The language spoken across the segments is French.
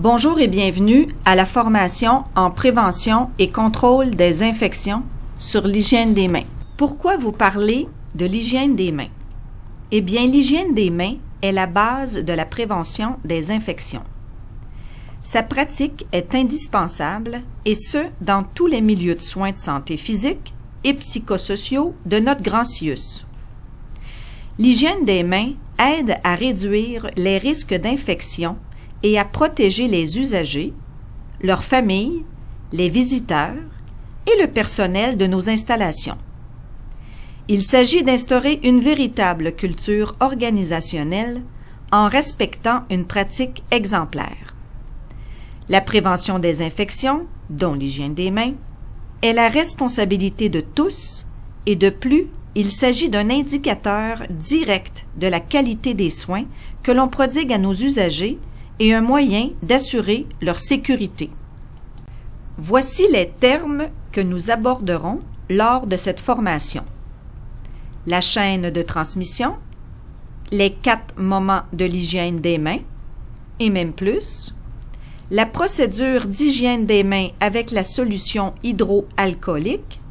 Bonjour et bienvenue à la formation en prévention et contrôle des infections sur l'hygiène des mains. Pourquoi vous parler de l'hygiène des mains? Eh bien, l'hygiène des mains est la base de la prévention des infections. Sa pratique est indispensable et ce, dans tous les milieux de soins de santé physique et psychosociaux de notre grand CIUS. L'hygiène des mains aide à réduire les risques d'infection et à protéger les usagers, leurs familles, les visiteurs et le personnel de nos installations. Il s'agit d'instaurer une véritable culture organisationnelle en respectant une pratique exemplaire. La prévention des infections, dont l'hygiène des mains, est la responsabilité de tous et de plus, il s'agit d'un indicateur direct de la qualité des soins que l'on prodigue à nos usagers et un moyen d'assurer leur sécurité. Voici les termes que nous aborderons lors de cette formation. La chaîne de transmission, les 4 moments de l'hygiène des mains, et même plus, la procédure d'hygiène des mains avec la solution hydroalcoolique,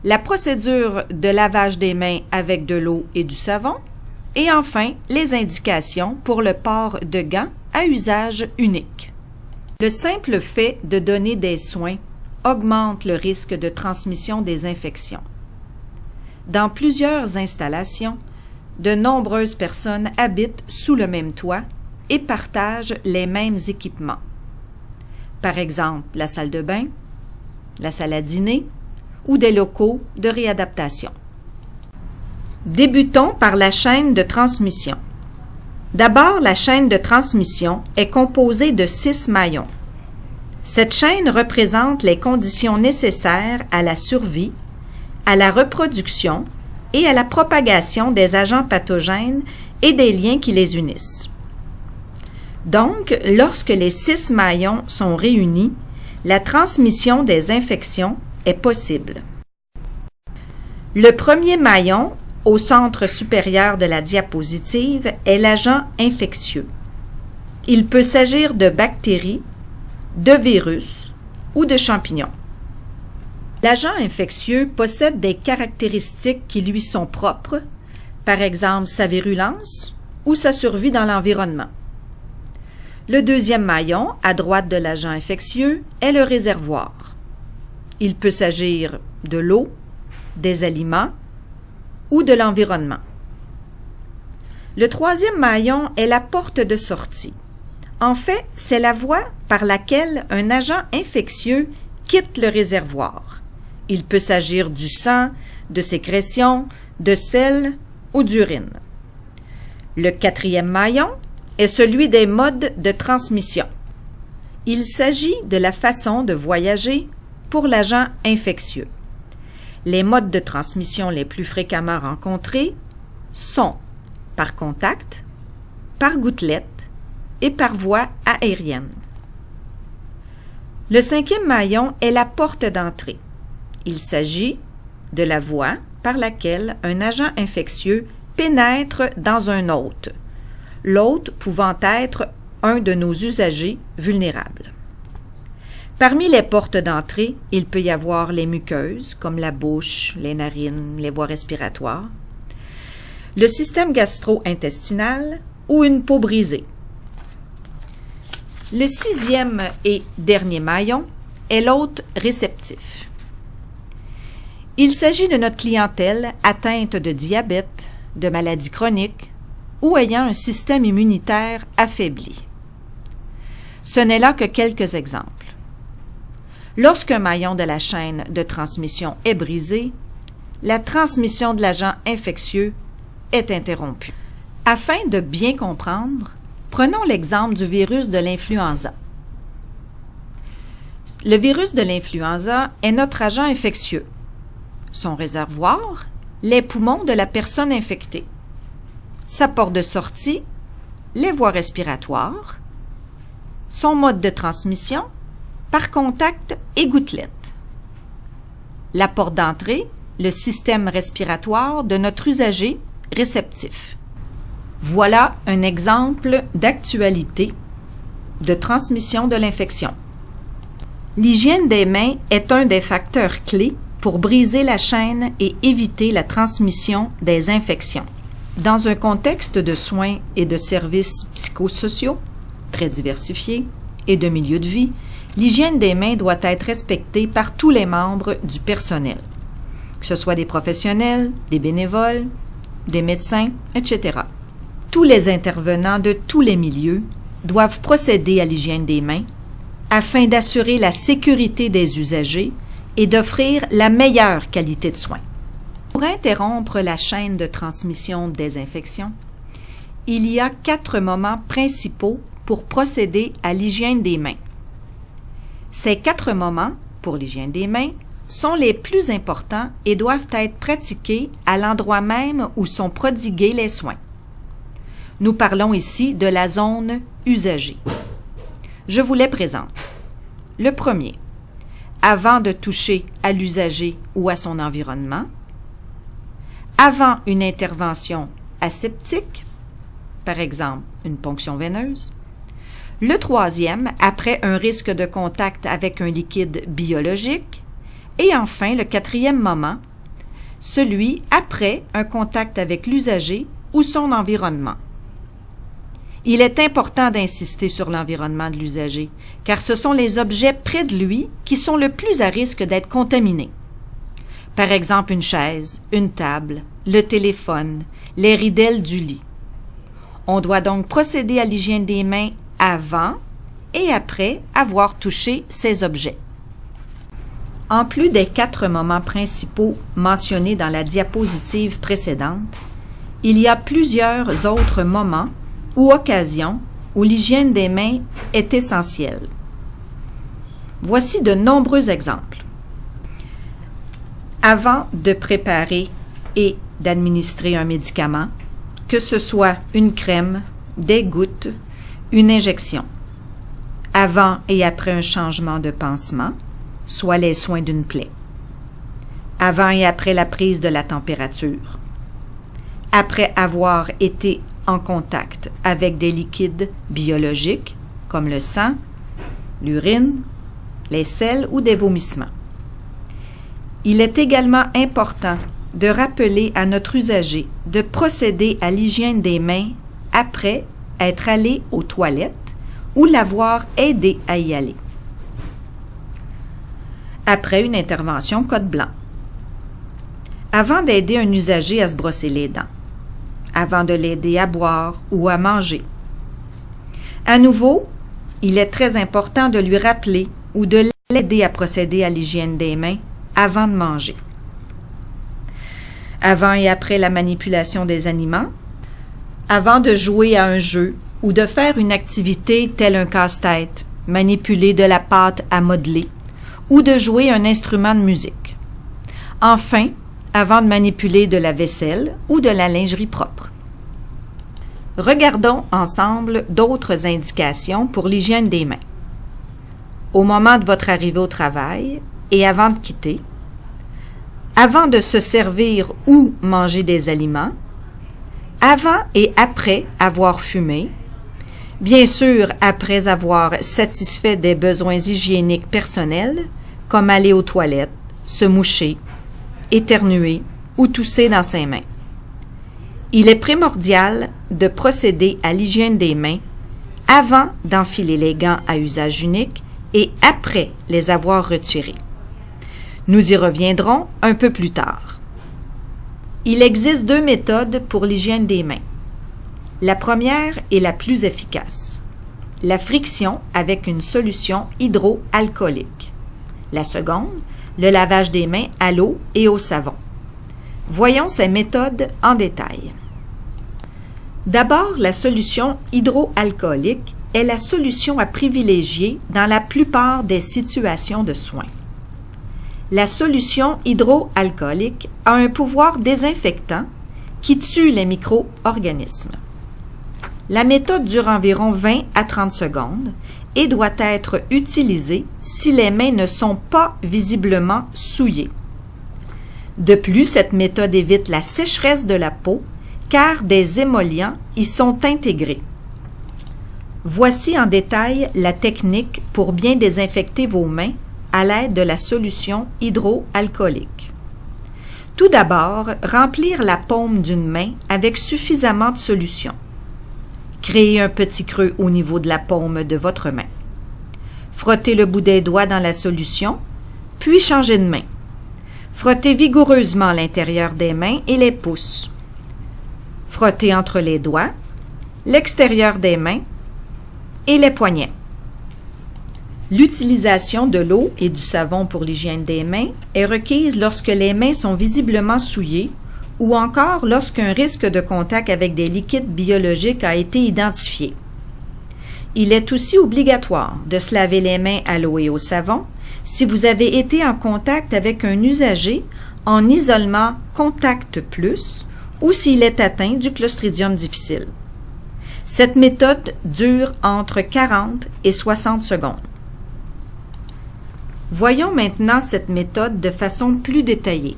la procédure de lavage des mains avec de l'eau et du savon, et enfin les indications pour le port de gants à usage unique. Le simple fait de donner des soins augmente le risque de transmission des infections. Dans plusieurs installations, de nombreuses personnes habitent sous le même toit et partagent les mêmes équipements. Par exemple, la salle de bain, la salle à dîner ou des locaux de réadaptation. Débutons par la chaîne de transmission. D'abord, la chaîne de transmission est composée de 6 maillons. Cette chaîne représente les conditions nécessaires à la survie, à la reproduction et à la propagation des agents pathogènes et des liens qui les unissent. Donc, lorsque les 6 maillons sont réunis, la transmission des infections est possible. Le premier maillon, au centre supérieur de la diapositive, est l'agent infectieux. Il peut s'agir de bactéries, de virus ou de champignons. L'agent infectieux possède des caractéristiques qui lui sont propres, par exemple sa virulence ou sa survie dans l'environnement. Le deuxième maillon, à droite de l'agent infectieux, est le réservoir. Il peut s'agir de l'eau, des aliments ou de l'environnement. Le troisième maillon est la porte de sortie. En fait, c'est la voie par laquelle un agent infectieux quitte le réservoir. Il peut s'agir du sang, de sécrétions, de sel ou d'urine. Le quatrième maillon est celui des modes de transmission. Il s'agit de la façon de voyager pour l'agent infectieux. Les modes de transmission les plus fréquemment rencontrés sont par contact, par gouttelette et par voie aérienne. Le cinquième maillon est la porte d'entrée. Il s'agit de la voie par laquelle un agent infectieux pénètre dans un hôte, l'hôte pouvant être un de nos usagers vulnérables. Parmi les portes d'entrée, il peut y avoir les muqueuses, comme la bouche, les narines, les voies respiratoires, le système gastro-intestinal ou une peau brisée. Le sixième et dernier maillon est l'hôte réceptif. Il s'agit de notre clientèle atteinte de diabète, de maladies chroniques ou ayant un système immunitaire affaibli. Ce n'est là que quelques exemples. Lorsqu'un maillon de la chaîne de transmission est brisé, la transmission de l'agent infectieux est interrompue. Afin de bien comprendre, prenons l'exemple du virus de l'influenza. Le virus de l'influenza est notre agent infectieux. Son réservoir, les poumons de la personne infectée. Sa porte de sortie, les voies respiratoires. Son mode de transmission, par contact et gouttelette. La porte d'entrée, le système respiratoire de notre usager réceptif. Voilà un exemple d'actualité de transmission de l'infection. L'hygiène des mains est un des facteurs clés pour briser la chaîne et éviter la transmission des infections. Dans un contexte de soins et de services psychosociaux très diversifiés et de milieu de vie, l'hygiène des mains doit être respectée par tous les membres du personnel, que ce soit des professionnels, des bénévoles, des médecins, etc. Tous les intervenants de tous les milieux doivent procéder à l'hygiène des mains afin d'assurer la sécurité des usagers et d'offrir la meilleure qualité de soins. Pour interrompre la chaîne de transmission des infections, il y a 4 moments principaux pour procéder à l'hygiène des mains. Ces 4 moments, pour l'hygiène des mains, sont les plus importants et doivent être pratiqués à l'endroit même où sont prodigués les soins. Nous parlons ici de la zone usagée. Je vous les présente. Le premier, avant de toucher à l'usager ou à son environnement, avant une intervention aseptique, par exemple une ponction veineuse. Le troisième, après un risque de contact avec un liquide biologique. Et enfin, le 4e moment, celui après un contact avec l'usager ou son environnement. Il est important d'insister sur l'environnement de l'usager, car ce sont les objets près de lui qui sont le plus à risque d'être contaminés. Par exemple, une chaise, une table, le téléphone, les ridelles du lit. On doit donc procéder à l'hygiène des mains avant et après avoir touché ces objets. En plus des 4 moments principaux mentionnés dans la diapositive précédente, il y a plusieurs autres moments ou occasions où l'hygiène des mains est essentielle. Voici de nombreux exemples. Avant de préparer et d'administrer un médicament, que ce soit une crème, des gouttes, une injection. Avant et après un changement de pansement, soit les soins d'une plaie. Avant et après la prise de la température. Après avoir été en contact avec des liquides biologiques comme le sang, l'urine, les selles ou des vomissements. Il est également important de rappeler à notre usager de procéder à l'hygiène des mains après être allé aux toilettes ou l'avoir aidé à y aller. Après une intervention code blanc. Avant d'aider un usager à se brosser les dents. Avant de l'aider à boire ou à manger. À nouveau, il est très important de lui rappeler ou de l'aider à procéder à l'hygiène des mains avant de manger. Avant et après la manipulation des aliments. Avant de jouer à un jeu ou de faire une activité telle un casse-tête, manipuler de la pâte à modeler ou de jouer un instrument de musique. Enfin, avant de manipuler de la vaisselle ou de la lingerie propre. Regardons ensemble d'autres indications pour l'hygiène des mains. Au moment de votre arrivée au travail et avant de quitter, avant de se servir ou manger des aliments, avant et après avoir fumé, bien sûr après avoir satisfait des besoins hygiéniques personnels, comme aller aux toilettes, se moucher, éternuer ou tousser dans ses mains. Il est primordial de procéder à l'hygiène des mains avant d'enfiler les gants à usage unique et après les avoir retirés. Nous y reviendrons un peu plus tard. Il existe 2 méthodes pour l'hygiène des mains. La première est la plus efficace. La friction avec une solution hydroalcoolique. La seconde, le lavage des mains à l'eau et au savon. Voyons ces méthodes en détail. D'abord, la solution hydroalcoolique est la solution à privilégier dans la plupart des situations de soins. La solution hydroalcoolique a un pouvoir désinfectant qui tue les micro-organismes. La méthode dure environ 20 à 30 secondes et doit être utilisée si les mains ne sont pas visiblement souillées. De plus, cette méthode évite la sécheresse de la peau car des émollients y sont intégrés. Voici en détail la technique pour bien désinfecter vos mains à l'aide de la solution hydroalcoolique. Tout d'abord, remplir la paume d'une main avec suffisamment de solution. Créez un petit creux au niveau de la paume de votre main. Frottez le bout des doigts dans la solution, puis changez de main. Frottez vigoureusement l'intérieur des mains et les pouces. Frottez entre les doigts, l'extérieur des mains et les poignets. L'utilisation de l'eau et du savon pour l'hygiène des mains est requise lorsque les mains sont visiblement souillées ou encore lorsqu'un risque de contact avec des liquides biologiques a été identifié. Il est aussi obligatoire de se laver les mains à l'eau et au savon si vous avez été en contact avec un usager en isolement Contact Plus ou s'il est atteint du Clostridium difficile. Cette méthode dure entre 40 et 60 secondes. Voyons maintenant cette méthode de façon plus détaillée.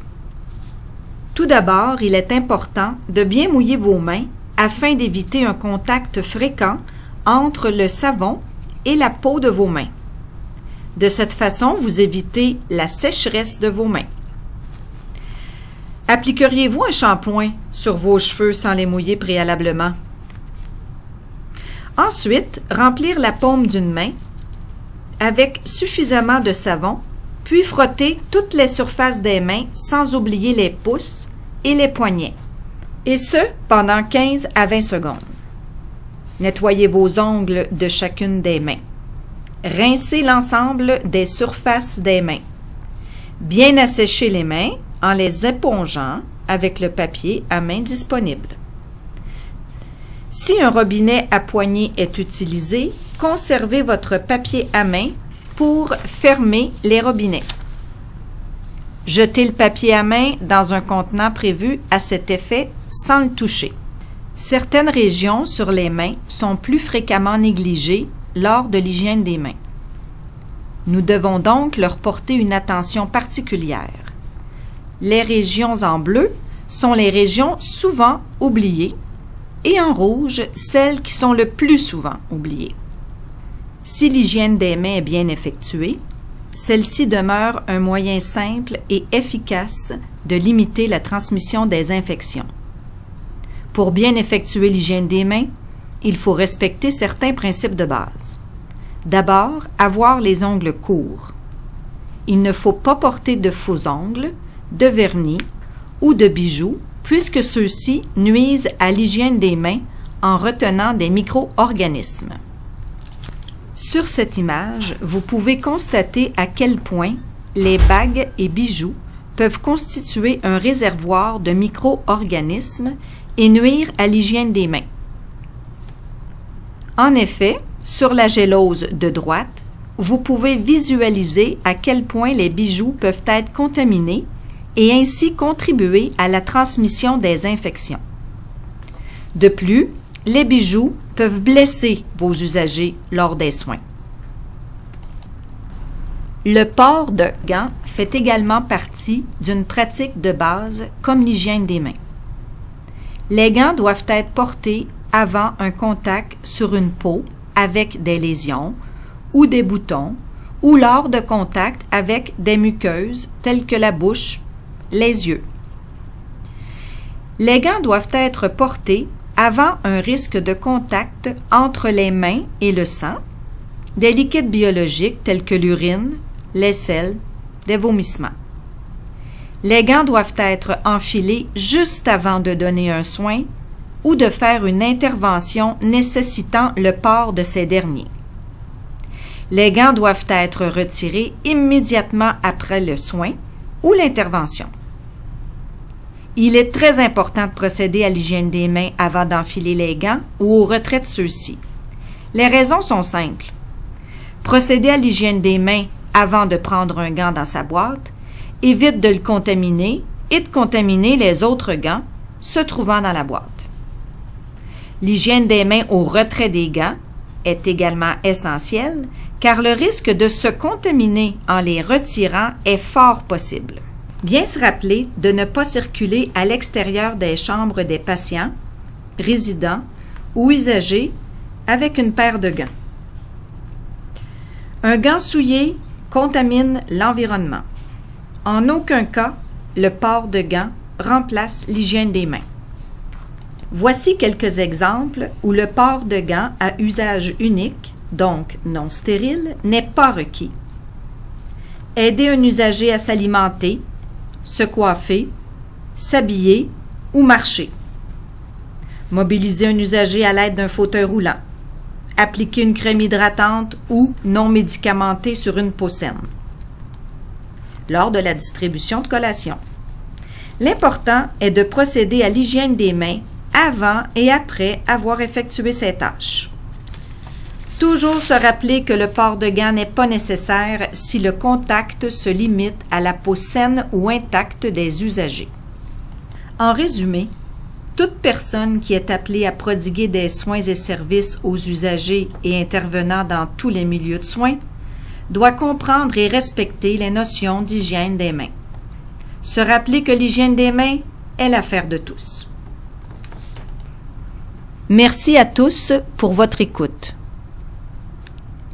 Tout d'abord, il est important de bien mouiller vos mains afin d'éviter un contact fréquent entre le savon et la peau de vos mains. De cette façon, vous évitez la sécheresse de vos mains. Appliqueriez-vous un shampoing sur vos cheveux sans les mouiller préalablement? Ensuite, remplir la paume d'une main avec suffisamment de savon, puis frotter toutes les surfaces des mains sans oublier les pouces et les poignets, et ce pendant 15 à 20 secondes. Nettoyez vos ongles de chacune des mains. Rincez l'ensemble des surfaces des mains. Bien assécher les mains en les épongeant avec le papier à main disponible. Si un robinet à poignée est utilisé, conservez votre papier à main pour fermer les robinets. Jetez le papier à main dans un contenant prévu à cet effet sans le toucher. Certaines régions sur les mains sont plus fréquemment négligées lors de l'hygiène des mains. Nous devons donc leur porter une attention particulière. Les régions en bleu sont les régions souvent oubliées et en rouge, celles qui sont le plus souvent oubliées. Si l'hygiène des mains est bien effectuée, celle-ci demeure un moyen simple et efficace de limiter la transmission des infections. Pour bien effectuer l'hygiène des mains, il faut respecter certains principes de base. D'abord, avoir les ongles courts. Il ne faut pas porter de faux ongles, de vernis ou de bijoux, puisque ceux-ci nuisent à l'hygiène des mains en retenant des micro-organismes. Sur cette image, vous pouvez constater à quel point les bagues et bijoux peuvent constituer un réservoir de micro-organismes et nuire à l'hygiène des mains. En effet, sur la gélose de droite, vous pouvez visualiser à quel point les bijoux peuvent être contaminés et ainsi contribuer à la transmission des infections. De plus, les bijoux peuvent blesser vos usagers lors des soins. Le port de gants fait également partie d'une pratique de base comme l'hygiène des mains. Les gants doivent être portés avant un contact sur une peau avec des lésions ou des boutons ou lors de contact avec des muqueuses telles que la bouche, les yeux. Les gants doivent être portés avant un risque de contact entre les mains et le sang, des liquides biologiques tels que l'urine, les selles, des vomissements. Les gants doivent être enfilés juste avant de donner un soin ou de faire une intervention nécessitant le port de ces derniers. Les gants doivent être retirés immédiatement après le soin ou l'intervention. Il est très important de procéder à l'hygiène des mains avant d'enfiler les gants ou au retrait de ceux-ci. Les raisons sont simples. Procéder à l'hygiène des mains avant de prendre un gant dans sa boîte évite de le contaminer et de contaminer les autres gants se trouvant dans la boîte. L'hygiène des mains au retrait des gants est également essentielle car le risque de se contaminer en les retirant est fort possible. Bien se rappeler de ne pas circuler à l'extérieur des chambres des patients, résidents ou usagers avec une paire de gants. Un gant souillé contamine l'environnement. En aucun cas, le port de gants remplace l'hygiène des mains. Voici quelques exemples où le port de gants à usage unique, donc non stérile, n'est pas requis. Aider un usager à s'alimenter, se coiffer, s'habiller ou marcher. Mobiliser un usager à l'aide d'un fauteuil roulant. Appliquer une crème hydratante ou non médicamentée sur une peau saine. Lors de la distribution de collations. L'important est de procéder à l'hygiène des mains avant et après avoir effectué ces tâches. Toujours se rappeler que le port de gants n'est pas nécessaire si le contact se limite à la peau saine ou intacte des usagers. En résumé, toute personne qui est appelée à prodiguer des soins et services aux usagers et intervenant dans tous les milieux de soins doit comprendre et respecter les notions d'hygiène des mains. Se rappeler que l'hygiène des mains est l'affaire de tous. Merci à tous pour votre écoute.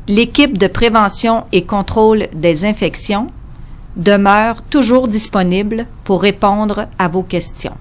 L'équipe de prévention et contrôle des infections demeure toujours disponible pour répondre à vos questions.